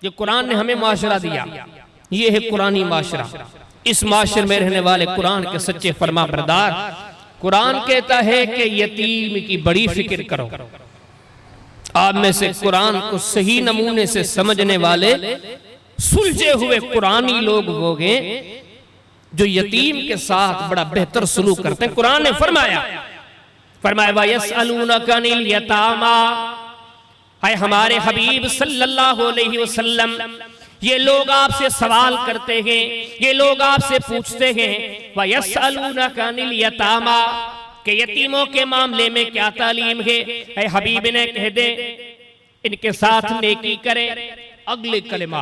जो कुरान ने हमें माशरा दिया, ये है कुरानी माशरा। इस माशरे में रहने वाले कुरान के सच्चे फरमाबरदार। कुरान कहता है कि यतीम की बड़ी फिक्र करो। आप में से कुरान को सही नमूने से समझने वाले सुलझे हुए कुरानी लोग होंगे जो यतीम के साथ बड़ा बेहतर सलूक करते हैं। कुरान ने फरमाया वयसअलूनका अनिल यतामा, है हमारे हबीब सल्लल्लाहु अलैहि वसल्लम, ये लोग आपसे सवाल करते हैं, ये लोग आपसे पूछते हैं वयसअलूनका अनिल यतामा, कि यतीमों के मामले में क्या तालीम है। ऐ हबीब ने कह दे इनके साथ नेकी करे। अगले कलिमा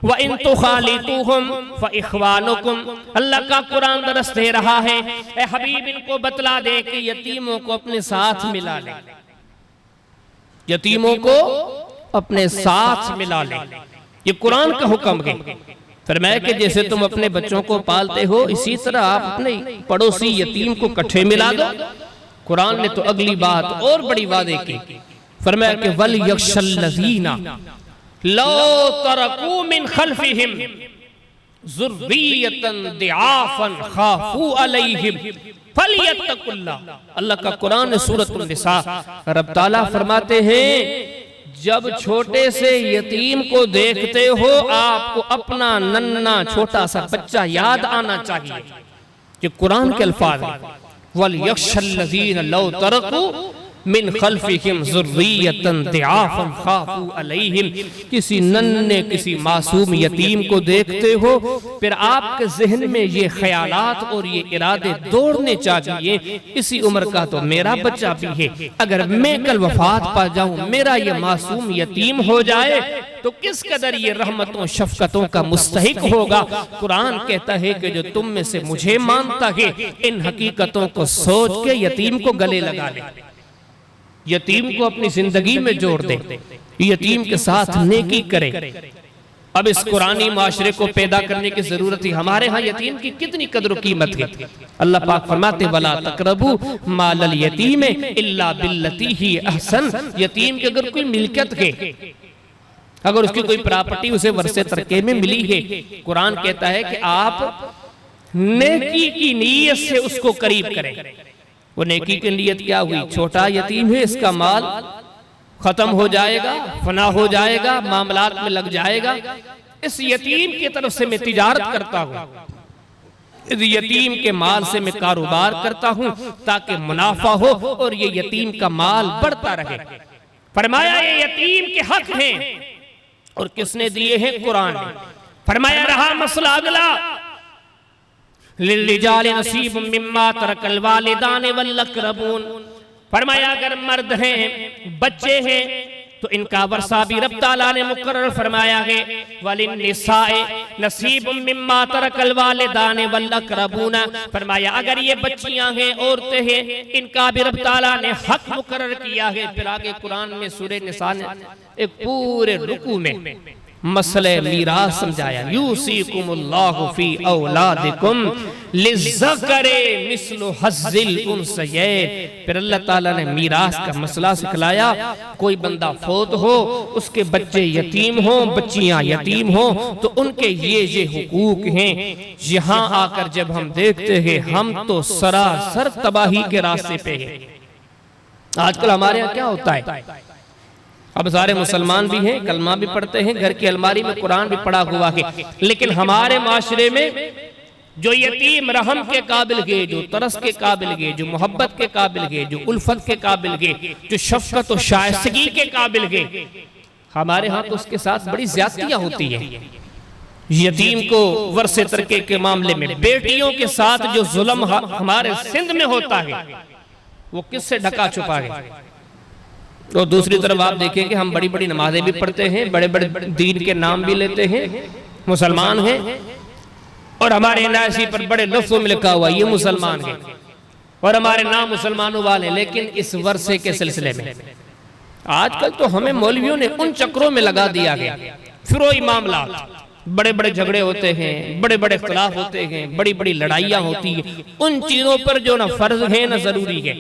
व इन तुखालितुहुम फ इखवानुकुम, अल्लाह का कुरान दरस दे रहा है, ऐ हबीब इनको बतला दे कि यतीमों को अपने साथ मिला ले, यतीमों को अपने साथ मिला ले। ये कुरान का हुक्म है। फरमाया कि जैसे तुम अपने बच्चों को पालते हो, इसी तरह आप अपने पड़ोसी यतीम को इकट्ठे मिला दो। कुरान ने तो अगली बात और बड़ी वादे की। फरमाया कि वल यख्शल्लज़ीना लौ तरकू मिन खल्फिहिम ज़ुर्रियतन दिआफन खाफू अलैहिम फलियत्तकुल्लाह। अल्लाह का कुरान है सूरतुन निसा। रब ताला फरमाते हैं जब छोटे से यतीम को देखते हो, आपको अपना नन्ना छोटा सा बच्चा याद आना चाहिए। ये कुरान के अल्फाज हैं। वल यख्शल्लज़ीना लौ तरकू मिन खल्फिहिम ज़ुर्रियतन दिआफन खाफू अलैहिम। किसी नन्हे किसी मासूम यतीम को देखते हो, फिर आपके जहन में ये ख्यालात और ये इरादे दौड़ने चाहिए, इसी उम्र का तो मेरा बच्चा भी है, अगर मैं कल वफात पा जाऊं, मेरा ये मासूम यतीम हो जाए तो किस कदर ये रहमतों शफकतों का मुस्तहिक होगा। कुरान कहता है कि जो तुम में से मुझे मानता है, इन हकीकतों को सोच के यतीम को गले लगा ले, यतीम को अपनी जिंदगी में जोड़ दे, यतीम के साथ नेकी करे। अब इस कुरानी माशरे को पैदा करने की जरूरत है। हमारे यहाँ यतीम की कितनी कदर कीमत है। अल्लाह पाक फरमाते वला तकरबू मालल यतीम इल्ला बिल्लती ही अहसन। यतीम की अगर कोई मिल्कियत है, अगर उसकी कोई प्रॉपर्टी उसे वर्षे तरके में मिली है, कुरान कहता है कि आप नेकी की नीयत से उसको करीब करें। वो नेकी की नीयत क्या हुई? छोटा यतीम है, इसका माल खत्म हो जाएगा, फना हो जाएगा, मामलात में लग जाएगा, इस यतीम की तरफ से मैं तिजारत करता हूँ, इस यतीम के माल से मैं कारोबार करता हूँ ताकि मुनाफा हो और ये यतीम का माल बढ़ता रहे। फरमाया ये यतीम के हक हैं और किसने दिए हैं? कुरान ने। फरमाया रहा मसला अगला लिल्रिजाल नसीब मिम्मा तरकल वालिदान वल अक़रबून। फरमाया अगर मर्द हैं, बच्चे हैं, तो इनका वर्षा भी रब ताला ने मुकर्रर फरमाया है। वलिन्निसाए नसीब मिम्मा तरकल वालिदान वल अक़रबून। फरमाया अगर ये बच्चियां हैं, औरतें हैं, इनका भी रब ताला ने हक मुकर्रर किया है। फिर आगे कुरान में सूरह निसा ने एक पूरे रुकू में मसले मीरास समझाया। यूसीकुमुल्लाहु फी औलादिकुम लिज़्ज़करे मिस्लु हज़्ज़िल उन्सयैन। फिर अल्लाह ताला ने मीरास का मसला सिखलाया। कोई बंदा फौत हो, उसके बच्चे यतीम हो, बच्चियां यतीम हो, तो उनके ये हुकूक हैं। यहाँ आकर जब हम देखते हैं, हम तो सरासर तबाही के रास्ते पे हैं। आजकल हमारे यहाँ क्या होता है? अब सारे मुसलमान भी हैं, कलमा भी पढ़ते हैं, घर की अलमारी में कुरान भी पढ़ा हुआ है, लेकिन हमारे माशरे में जो यतीम रहम के काबिल है, जो तरस के काबिल है, जो मोहब्बत के काबिल है, जो उल्फत के काबिल है, जो शफकत और शाइस्तगी के काबिल है, हमारे यहाँ तो उसके साथ बड़ी ज्यादतियां होती है। यतीम को वर्षे तरके के मामले में बेटियों के साथ जो जुल्म हमारे सिंध में होता है, वो किससे ढका छुपा है। और दूसरी तरफ आप देखेंगे हम बड़ी बड़ी नमाजें भी पढ़ते हैं, बड़े बड़े दीन के नाम भी लेते हैं, मुसलमान हैं, और हमारे एनआईसी पर बड़े लफ्ज़ों में लिखा हुआ ये मुसलमान है और हमारे नाम मुसलमानों वाले। लेकिन इस वर्षे के सिलसिले में आजकल तो हमें मौलवियों ने उन चक्रों में लगा दिया है। फिरोई मामला, बड़े बड़े झगड़े होते हैं, बड़े बड़े इख्तिलाफ होते हैं, बड़ी बड़ी लड़ाइयाँ होती हैं। उन चीज़ों पर जो ना फर्ज है ना जरूरी है,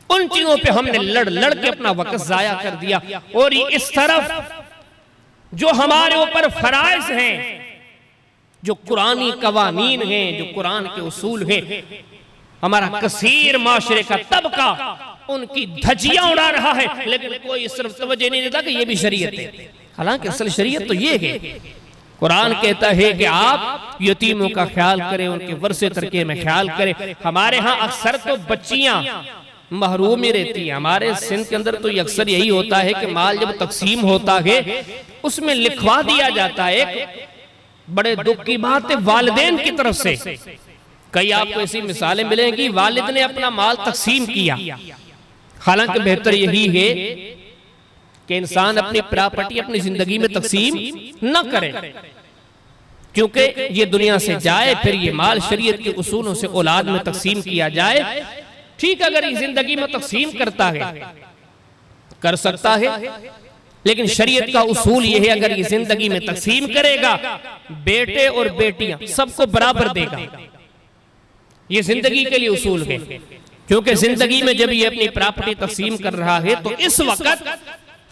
उन चीजों पे हमने लड़ लड़ के अपना वक्त जाया कर दिया। और इस तरफ जो हमारे ऊपर फराइज हैं, जो कुरानी कवानीन हैं, जो कुरान के उसूल हैं, हमारा कसीर माशरे का तबका उनकी धज्जियां उड़ा रहा है, लेकिन कोई इस तरफ तवज्जो नहीं देता कि ये भी शरीयत है। हालांकि असल शरीयत तो ये है। कुरान कहता है कि आप यतीमों का ख्याल करें, उनके वर्से तरके में ख्याल करें। हमारे यहाँ अक्सर तो बच्चियां महरूम ही रहती हैं। हमारे सिंध के अंदर तो ये अक्सर यही होता है कि माल जब तकसीम होता है उसमें लिखवा दिया जाता है। एक बड़े दुख की बात है, वालिदैन की तरफ से कई आपको ऐसी मिसालें मिलेंगी, वालिद ने अपना माल तकसीम किया। हालांकि बेहतर यही है कि इंसान अपनी प्रॉपर्टी अपनी जिंदगी में तकसीम न करे, क्योंकि ये दुनिया से जाए, फिर ये माल शरीयत के उसूलों से औलाद में तकसीम किया जाए। ठीक, अगर ये जिंदगी में तकसीम करता है, कर सकता है, लेकिन शरीयत का उसूल ये है, अगर ये जिंदगी में तकसीम करेगा, बेटे और बेटियां सबको बराबर देगा। ये जिंदगी के लिए उसूल है, क्योंकि जिंदगी में जब ये अपनी प्रॉपर्टी तकसीम कर रहा है तो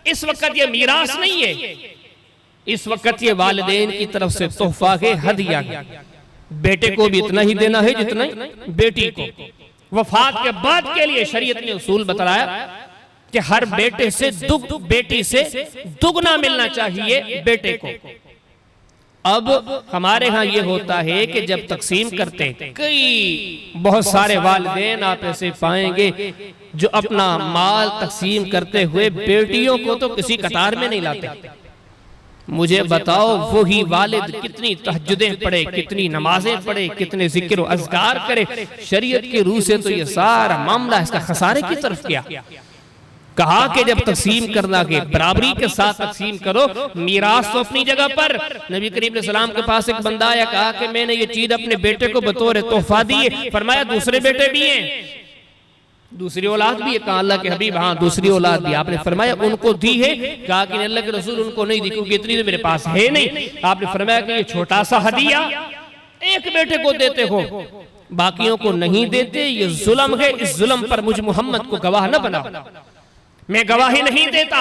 इस वक्त ये मीरास नहीं है, इस वक्त ये वालिदैन की तरफ से तोहफा है, हदिया है। बेटे को भी इतना ही देना है जितना बेटी को। वफात के बाद के लिए शरीयत ने उसूल बताया कि हर बेटे से बेटी से दुगना मिलना चाहिए बेटे को। अब हमारे यहाँ ये होता है कि जब तकसीम करते कई बहुत सारे वालिदैन आप ऐसे पाएंगे जो अपना माल तकसीम करते हुए बेटियों को तो किसी कतार में नहीं लाते। मुझे बताओ, वही वालिद कितनी तहज्जुदें पढ़े, कितनी नमाजें पढ़े, कितने जिक्र अज़कार करे, शरीयत की रूह से तो ये सारा मामला इसका खसारे की तरफ किया। कहा कि जब तकसीम करना के बराबरी के साथ तकसीम करो। मीरास तो अपनी जगह पर। नबी करीम अलैहि सलाम के पास एक बंदा आया, कहा कि मैंने ये चीज अपने बेटे को बतौर तोहफा दी है। फरमाया दूसरे बेटे भी हैं, दूसरी औलाद भी है। कहा अल्लाह के हबीब हाँ दूसरी औलाद भी। आपने फरमाया उनको दी है? कहा कि अल्लाह के रसूल उनको नहीं दी, क्योंकि इतनी तो मेरे पास है नहीं। आपने फरमाया कि ये छोटा सा हदिया एक बेटे को देते हो, बाकियों को नहीं देते, ये जुल्म है। इस जुल्म पर मुझ मोहम्मद को गवाह न बनाओ, मैं गवाही नहीं देता।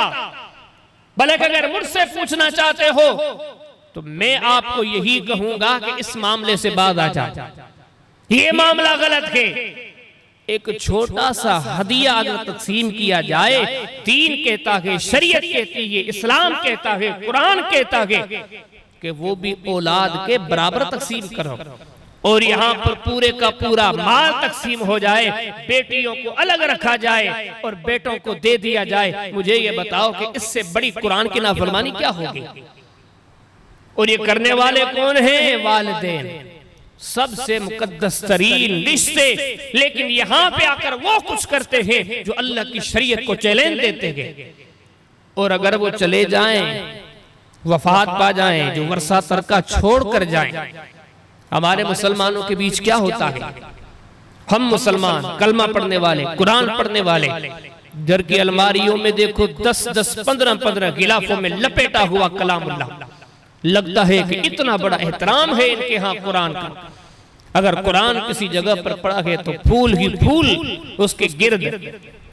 बल्कि अगर मुझसे पूछना चाहते हो तो मैं आपको यही कहूंगा कि इस मामले से बाज आ जाए, ये मामला गलत है। एक छोटा सा हदिया अगर तकसीम किया जाए, दीन कहता है, शरीयत कहती है, इस्लाम कहता है, कुरान कहता है कि वो भी औलाद के बराबर तकसीम करो। और यहाँ पर पूरे का पूरा माल तकसीम हो जाए, बेटियों को अलग रखा जाए और बेटों को दे दिया जाए। मुझे ये बताओ कि इससे बड़ी कुरान की नाफरमानी क्या होगी? और ये करने वाले कौन हैं? वालिदैन, सबसे मुकद्दस तरीन रिश्ते। लेकिन यहाँ पे आकर वो कुछ करते हैं जो अल्लाह की शरीयत को चैलेंज देते हैं। और अगर वो चले जाएं, वफात पा जाएं, जो वर्षा तरका छोड़ कर जाएं, हमारे मुसलमानों के बीच क्या होता है? हम मुसलमान कलमा पढ़ने वाले, कुरान पढ़ने वाले, घर की अलमारियों में देखो 10-10, 15-15 गिलाफों में लपेटा हुआ कलामुल्लाह। लगता है कि इतना बड़ा एहतराम है इनके यहाँ कुरान का। अगर कुरान किसी जगह पर पढ़ा है तो फूल ही फूल उसके गिर्द।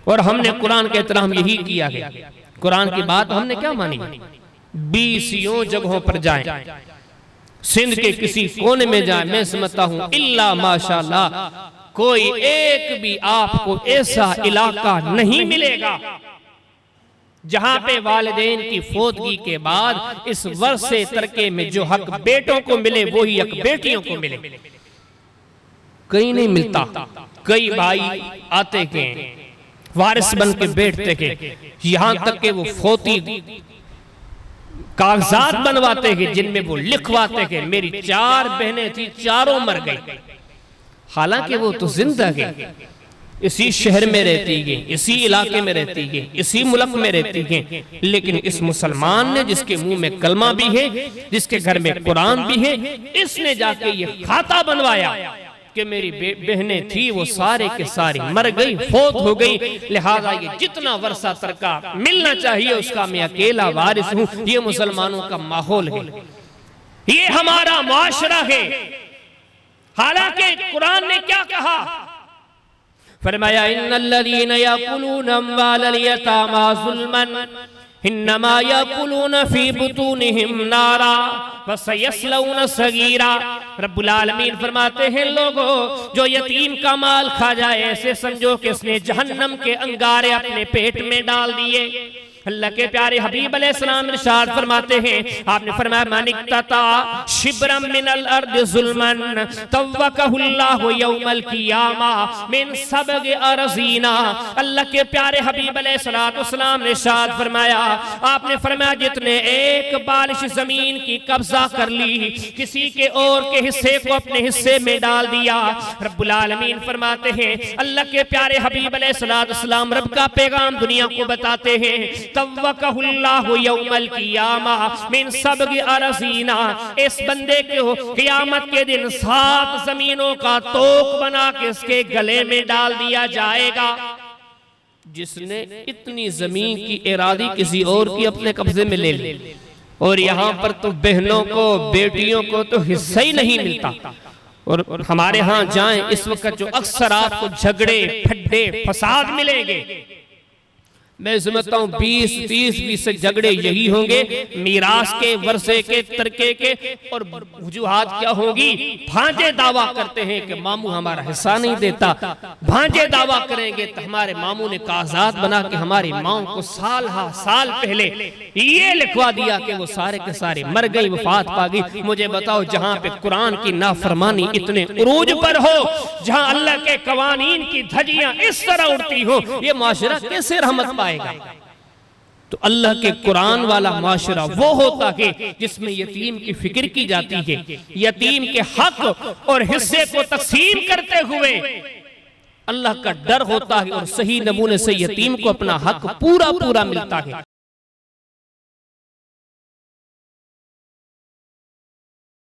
और हमने कुरान का एहतराम यही किया है। कुरान की बात हमने क्या मानी? 20 जगहों पर जाएं, सिंध के किसी कोने में जाए, मैं समझता हूं इल्ला माशाअल्लाह कोई एक भी आपको ऐसा इलाका नहीं मिलेगा जहां पे वालिदैन की फौतगी के बाद इस वर्षे तरके में जो हक बेटों को मिले वही हक बेटियों को मिले। कहीं नहीं मिलता। कई भाई आते के वारिस बन के बैठते के, यहां तक के वो फौती कागजात बनवाते हैं जिनमें वो लिखवाते हैं मेरी 4 बहनें थी, चारों मर गई। हालांकि वो तो जिंदा है, इसी शहर में रहती है, इसी इलाके में रहती है, इसी मुल्क में रहती है। लेकिन इस मुसलमान ने, जिसके मुंह में कलमा भी है, जिसके घर में कुरान भी है, इसने जाके ये खाता बनवाया कि मेरी बहनें थी वो सारे के सारी मर गई, फौत हो गई, लिहाजा ये जितना वर्षा तरका मिलना चाहिए उसका मैं अकेला वारिस हूं। ये मुसलमानों का माहौल है, ये हमारा मुआशरा है। हालांकि कुरान ने क्या कहा? फरमाया इन्नल्लज़ीना याकुलूना अम्वालल यतामा ज़ुल्मन, इन्नमा यकुलून फी बुतूनिहिम नारा व सयस्लौन सगीरा। रब्बुल आलमीन फरमाते हैं, लोगों जो यतीम का माल खा जाए ऐसे समझो कि उसने जहन्नम के अंगारे अपने पेट में डाल दिए। अल्लाह के प्यारे हबीब अलैहिस्सलाम इरशाद फरमाते हैं, आपने फरमाया मानिकता शिब्रम मिनल अर्द जुल्मन तव्वकहुल्लाहु यौमल क़ियामा मिन सबग अरज़ीना। अल्लाह के प्यारे हबीब अलैहिस्सलाम ने इरशाद फरमाया, आपने फरमाया जितने एक बारिश जमीन की कब्जा कर ली, किसी के और के हिस्से को अपने हिस्से में डाल दिया। रब्बुल आलमीन फरमाते हैं, अल्लाह के प्यारे हबीब अलैहिस्सलाम रब का पैगाम दुनिया को बताते हैं, तव्वकहुल्लाहु यौमल क़ियामा मिन सबग अरज़ीना। इस बंदे को क़यामत के दिन 7 जमीनों का तोक बना के इसके गले में डाल दिया जाएगा। जिसने इतनी जमीन की इरादी किसी और की अपने कब्जे में ले ली, और यहाँ पर तो बहनों को बेटियों को तो हिस्सा ही नहीं मिलता। और हमारे यहाँ जाएं इस वक्त जो अक्सर आपको झगड़े फड्डे फसाद मिलेंगे, मैं समझता हूँ 20-30% झगड़े यही होंगे, मीरास के, वर्षे के, तरके के। और वजूहात क्या होगी? भांजे दावा करते हैं कि मामू हमारा हिस्सा नहीं देता। भांजे दावा करेंगे तो हमारे मामू ने कागजात बना के हमारी माँ को साल पहले ये लिखवा दिया कि वो सारे के सारे मर गई, वफात पा गई। मुझे बताओ, जहाँ पे कुरान की नाफरमानी इतने उरूज पर हो, जहाँ अल्लाह के कवानीन की धज्जियां इस तरह उड़ती हो, ये माशरा कैसे रहमत पाएगा? तो अल्लाह के कुरान वाला माशरा वो होता है जिसमें यतीम की फिक्र की जाती है, यतीम के हक और हिस्से को तकसीम करते हुए अल्लाह का डर होता है, और सही नमूने से यतीम को अपना हक पूरा मिलता है।